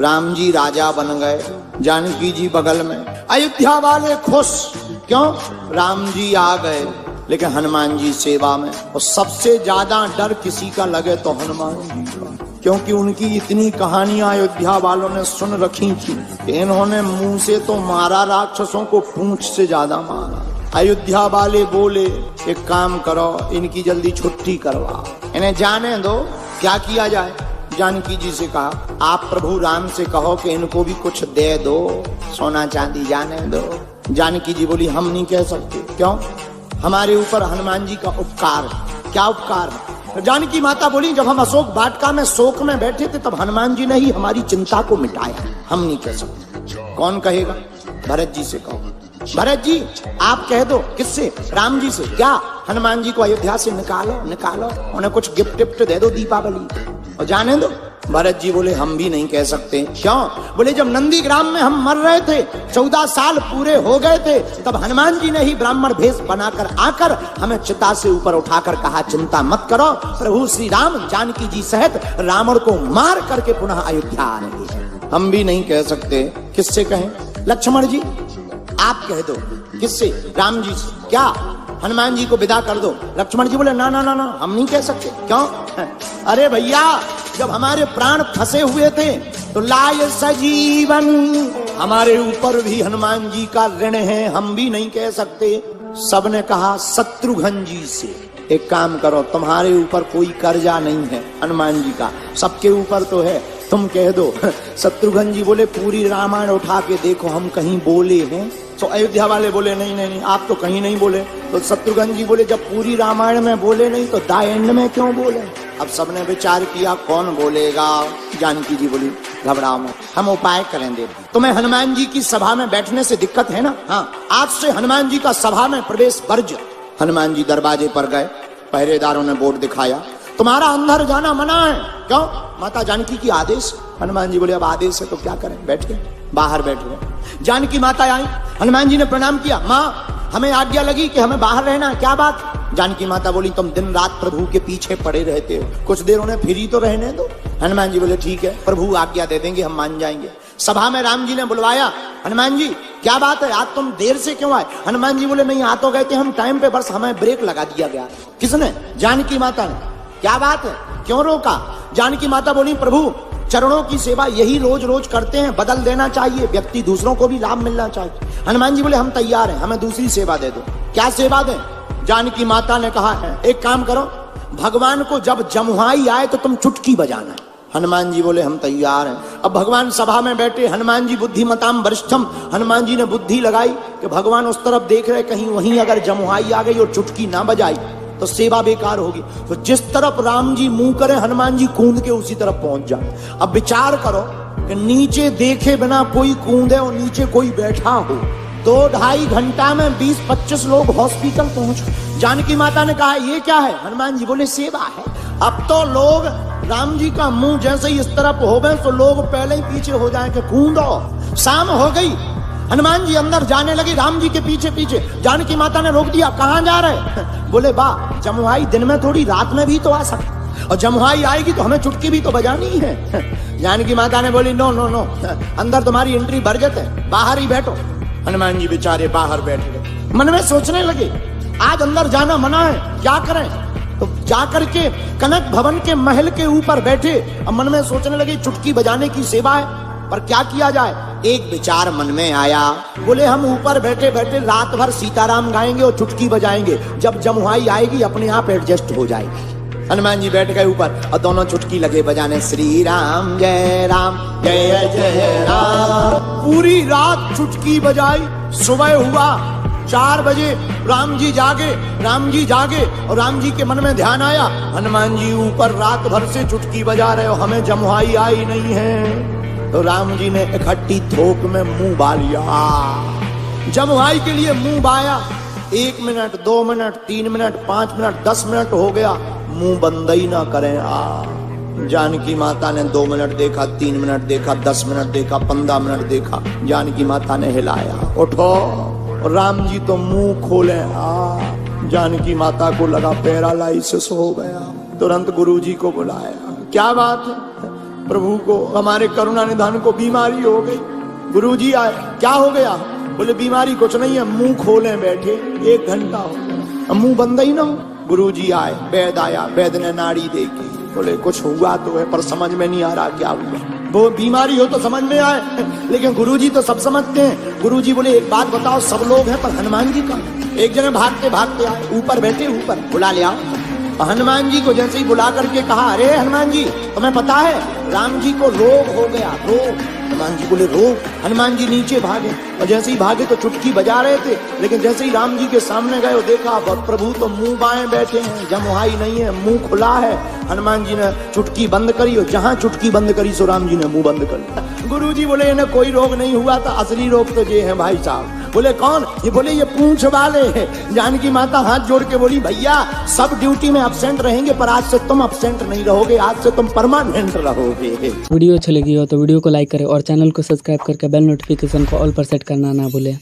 राम जी राजा बन गए, जानकी जी बगल में। अयोध्या वाले खुश, क्यों? राम जी आ गए, लेकिन हनुमान जी सेवा में। और सबसे ज्यादा डर किसी का लगे तो हनुमान जी का, क्योंकि उनकी इतनी कहानियां अयोध्या वालों ने सुन रखी थी कि इन्होंने मुंह से तो मारा राक्षसों को, पूंछ से ज्यादा मारा। अयोध्या वाले बोले एक काम करो, इनकी जल्दी छुट्टी करवा, इन्हें जाने दो। क्या किया जाए? जानकी जी से कहा, आप प्रभु राम से कहो कि इनको भी कुछ दे दो, सोना चांदी जाने दो। जानकी जी बोली हम नहीं कह सकते। क्यों? हमारे ऊपर हनुमान जी का उपकार। क्या उपकार है? जानकी माता बोली जब हम अशोक वाटिका में शोक में बैठे थे तब हनुमान जी ने ही हमारी चिंता को मिटाया, हम नहीं कह सकते। कौन कहेगा? भरत जी से कहो। भरत जी आप कह दो। किससे? राम जी से। क्या? हनुमान जी को अयोध्या से निकालो, निकालो, उन्हें कुछ गिफ्ट टिफ्ट दे दो दीपावली और जाने दो। भरत जी बोले हम भी नहीं कह सकते। क्यों? बोले जब नंदीग्राम में हम मर रहे थे, 14 साल पूरे हो गए थे, तब हनुमान जी ने ही ब्राह्मण भेष बनाकर आकर हमें चिता से ऊपर उठाकर कहा चिंता मत करो, प्रभु श्री राम जानकी जी सहित रावण को मार करके पुनः अयोध्या आएंगे। हम भी नहीं कह सकते। किससे कहें? लक्ष्मण जी आप कह दो। किससे? राम जी से। क्या? हनुमान जी को विदा कर दो। लक्ष्मण जी बोले ना ना ना ना, हम नहीं कह सकते। क्यों? अरे भैया जब हमारे प्राण फंसे हुए थे तो लाय सजीवन, हमारे ऊपर भी हनुमान जी का ऋण है, हम भी नहीं कह सकते। सबने कहा शत्रुघ्न जी से। एक काम करो, तुम्हारे ऊपर कोई कर्जा नहीं है हनुमान जी का, सबके ऊपर तो है, तुम कह दो। शत्रुघ्न जी बोले पूरी रामायण उठा के देखो हम कहीं बोले हैं? तो अयोध्या वाले बोले नहीं नहीं नहीं, आप तो कहीं नहीं बोले। तो शत्रुघ्न जी बोले जब पूरी रामायण में बोले नहीं तो द एंड में क्यों बोले? अब सबने विचार किया कौन बोलेगा। जानकी जी बोली घबराओ मत, हम उपाय करेंगे। तुम्हें हनुमान जी की सभा में बैठने से दिक्कत है ना? हाँ, आज से हनुमान जी का सभा में प्रवेश वर्ज्य। हनुमान जी दरवाजे पर गए, पहरेदारों ने बोर्ड दिखाया तुम्हारा अंदर जाना मना है। क्यों? माता जानकी की आदेश। हनुमान जी बोले अब आदेश है तो क्या करें, बैठ गए, बाहर बैठ गए। जानकी माता आई, हनुमान जी ने प्रणाम किया, माँ हमें आज्ञा लगी कि हमें बाहर रहना। क्या बात? जानकी माता बोली तुम दिन रात प्रभु के पीछे पड़े रहते हो, कुछ देर उन्हें फ्री तो रहने दो। हनुमान जी बोले ठीक है, प्रभु आज्ञा दे देंगे, हम मान जाएंगे। सभा में राम जी ने बुलवाया, हनुमान जी क्या बात है, आज तुम देर से क्यों आए? हनुमान जी बोले नहीं आ तो गए थे हम टाइम पे, बस हमें ब्रेक लगा दिया गया। किसने? जानकी माता ने। क्या बात है, क्यों रोका? जानकी माता बोली प्रभु चरणों की सेवा यही रोज रोज करते हैं, बदल देना चाहिए, व्यक्ति दूसरों को भी लाभ मिलना चाहिए। हनुमान जी बोले हम तैयार हैं, हमें दूसरी सेवा दे दो। क्या सेवा दें? जानकी माता ने कहा है एक काम करो, भगवान को जब जमुहाई आए तो तुम चुटकी बजाना। हनुमान जी बोले हम तैयार हैं। अब भगवान सभा में बैठे, हनुमान जी बुद्धिमताम वरिष्ठम, हनुमान जी ने बुद्धि लगाई कि भगवान उस तरफ देख रहे, कहीं वहीं अगर जमुहाई आ गई और चुटकी ना बजाई तो सेवा बेकार होगी। तो जिस तरफ राम जी मुंह करे हनुमान जी कूद के उसी तरफ पहुंच जाए। अब विचार करो कि नीचे देखे बिना कोई कूदे और नीचे कोई बैठा हो, 2-2.5 घंटा में 20-25 लोग हॉस्पिटल पहुंच। जानकी माता ने कहा ये क्या है? हनुमान जी बोले सेवा है। अब तो लोग राम जी का मुंह जैसे ही इस तरफ हो गए तो लोग पहले ही पीछे हो जाए कि कूदो। शाम हो गई, हनुमान जी अंदर जाने लगे राम जी के पीछे पीछे। जानकी माता ने रोक दिया, कहां जा रहे? बोले बा जमुहाई दिन में थोड़ी रात में भी तो आ सकती, और जमुहाई आएगी तो हमें चुटकी भी तो बजानी है। जानकी माता ने बोली नो नो नो, अंदर तुम्हारी एंट्री बरजत है, बाहर ही बैठो। हनुमान जी बेचारे बाहर बैठ गए। मन में सोचने लगे आज अंदर जाना मना है, क्या करें? तो जाकर के कनक भवन के महल के ऊपर बैठे। अब मन में सोचने लगे चुटकी बजाने की सेवा है, पर क्या किया जाए? एक विचार मन में आया, बोले हम ऊपर बैठे बैठे रात भर सीताराम गाएंगे और चुटकी बजाएंगे, जब जमुहाई आएगी अपने आप एडजस्ट हो जाएगी। हनुमान जी बैठ गए ऊपर और दोनों चुटकी लगे बजाने, श्री राम जय जय राम। पूरी रात चुटकी बजाई। सुबह हुआ 4 बजे, राम जी जागे और राम जी के मन में ध्यान आया हनुमान जी ऊपर रात भर से चुटकी बजा रहे हो, हमें जमुहाई आई नहीं है। तो राम जी ने इकट्ठी थोक में मुंह बा लिया। जमुहाई के लिए मुंह बाया। 1 minute 2 minute 3 minute 5 minute 10 minute हो गया, मुंह बंद ही ना करें। जानकी माता ने 2 मिनट देखा, 3 मिनट देखा, 10 मिनट देखा, 15 मिनट देखा। जानकी माता ने हिलाया, उठो। राम जी तो मुंह खोले। जानकी माता को लगा पैरालाइसिस हो गया। तुरंत गुरुजी को बुलाया। क्या बात है? प्रभु को, हमारे करुणा निधान को बीमारी हो गई। गुरुजी आए, क्या हो गया? बोले बीमारी कुछ नहीं है, मुंह खोले बैठे 1 घंटा हो गया, मुंह बंद ही ना हो। गुरुजी आए, वैद आया, वैद ने नाड़ी देखी, बोले कुछ हुआ तो है पर समझ में नहीं आ रहा क्या हुआ। वो बीमारी हो तो समझ में आए, लेकिन गुरुजी तो सब समझते हैं। गुरुजी बोले एक बात बताओ, सब लोग हैं पर हनुमान जी कहाँ? एक जने भागते भागते आए, ऊपर बैठे, ऊपर बुला ले आओ। हनुमान जी को जैसे ही बुला करके कहा, अरे हनुमान जी तुम्हें पता है राम जी को रोग हो गया, रोग। हनुमान जी बोले रोग? हनुमान जी नीचे भागे, और जैसे ही भागे तो चुटकी बजा रहे थे, लेकिन जैसे ही राम जी के सामने गए और देखा प्रभु तो मुंह बाएं बैठे हैं, जमुहाई नहीं है, मुंह खुला है। हनुमान जी ने चुटकी बंद करी, और जहां चुटकी बंद करी सो राम जी ने मुंह बंद कर लिया। गुरु जी बोले इन्हें कोई रोग नहीं हुआ था, असली रोग तो ये है भाई साहब। बोले कौन? ये बोले ये पूंछ वाले हैं। जानकी माता हाथ जोड़ के बोली, भैया सब ड्यूटी में अब्सेंट रहेंगे पर आज से तुम अब्सेंट नहीं रहोगे, आज से तुम परमानेंट रहोगे। वीडियो अच्छी लगी हो तो वीडियो को लाइक करें और चैनल को सब्सक्राइब करके बेल नोटिफिकेशन को ऑल पर सेट करना ना भूलें।